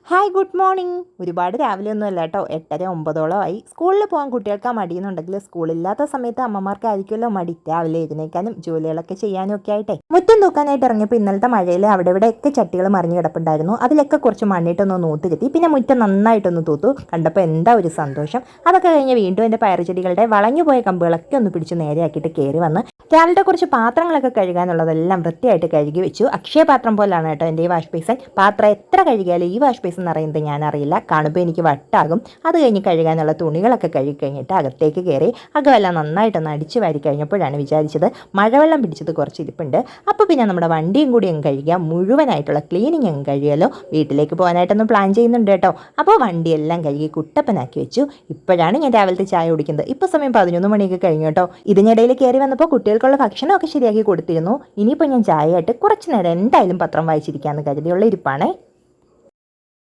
Hi good morning. ഒരുപാട് രാവിലെ ഒന്നും അല്ല കേട്ടോ, 8:30-9 ആയി. സ്കൂളിൽ പോകാൻ കുട്ടികൾക്ക് മടിയെന്നുണ്ടെങ്കിൽ സ്കൂളില്ലാത്ത സമയത്ത് അമ്മമാർക്കായിരിക്കുമല്ലോ മടി, രാവിലെ എഴുന്നേക്കാനും ജോലികളൊക്കെ ചെയ്യാനും ഒക്കെ ആയിട്ടെ. മുറ്റം തൂക്കാനായിട്ട് ഇറങ്ങിയപ്പോൾ ഇന്നലത്തെ മഴയിൽ അവിടെ ഇവിടെയൊക്കെ ചട്ടികൾ മറിഞ്ഞു കിടപ്പുണ്ടായിരുന്നു. അതിലൊക്കെ കുറച്ച് മണ്ണിട്ടൊന്ന് നൂത്ത് കിട്ടി. പിന്നെ മുറ്റം നന്നായിട്ടൊന്ന് തൂത്തു. കണ്ടപ്പോൾ എന്താ ഒരു സന്തോഷം. അതൊക്കെ കഴിഞ്ഞ് വീണ്ടും എൻ്റെ പയറുചെടികളുടെ വളഞ്ഞുപോയ കമ്പുകളൊക്കെ ഒന്ന് പിടിച്ച് നേരെയാക്കിയിട്ട് കയറി വന്ന് രാവിലത്തെ കുറച്ച് പാത്രങ്ങളൊക്കെ കഴുകാനുള്ളതെല്ലാം വൃത്തിയായിട്ട് കഴുകി വെച്ചു. അക്ഷയ പാത്രം പോലാണ് കേട്ടോ എൻ്റെ ഈ വാഷ് ബേസിൻ. പാത്രം എത്ര കഴുകിയാലും ഈ വാഷ് ബേസിൻ അറിയുന്നത് ഞാനറിയില്ല. കാണുമ്പോൾ എനിക്ക് വട്ടാകും. അത് കഴിഞ്ഞ് കഴുകാനുള്ള തുണികളൊക്കെ കഴുകി കഴിഞ്ഞിട്ട് അകത്തേക്ക് കയറി അകമെല്ലാം നന്നായിട്ടൊന്ന് അടിച്ചു വാരി കഴിഞ്ഞപ്പോഴാണ് വിചാരിച്ചത് മഴവെള്ളം പിടിച്ചത് കുറച്ച് ഇരിപ്പുണ്ട്. അപ്പോൾ പിന്നെ നമ്മുടെ വണ്ടിയും കൂടി അങ്ങ് കഴുകിയാൽ മുഴുവനായിട്ടുള്ള ക്ലീനിങ് അങ്ങ് കഴിയുമല്ലോ. വീട്ടിലേക്ക് പോകാനായിട്ടൊന്ന് പ്ലാൻ ചെയ്യുന്നുണ്ട് കേട്ടോ. അപ്പോൾ വണ്ടിയെല്ലാം കഴുകി കുട്ടപ്പനാക്കി വെച്ചു. ഇപ്പോഴാണ് ഞാൻ രാവിലത്തെ ചായ കുടിക്കുന്നത്. ഇപ്പോൾ സമയം 11 മണിയൊക്കെ കഴിഞ്ഞു കേട്ടോ. ഇതിനിടയിൽ കയറി വന്നപ്പോൾ കുട്ടികൾക്കുള്ള ഭക്ഷണമൊക്കെ ശരിയാക്കി കൊടുത്തിരുന്നു. ഇനിയിപ്പോൾ ഞാൻ ചായയായിട്ട് കുറച്ച് നേരം എന്തായാലും പത്രം വായിച്ചിരിക്കാമെന്ന് കരുതിയുള്ള ഇരിപ്പാണേ.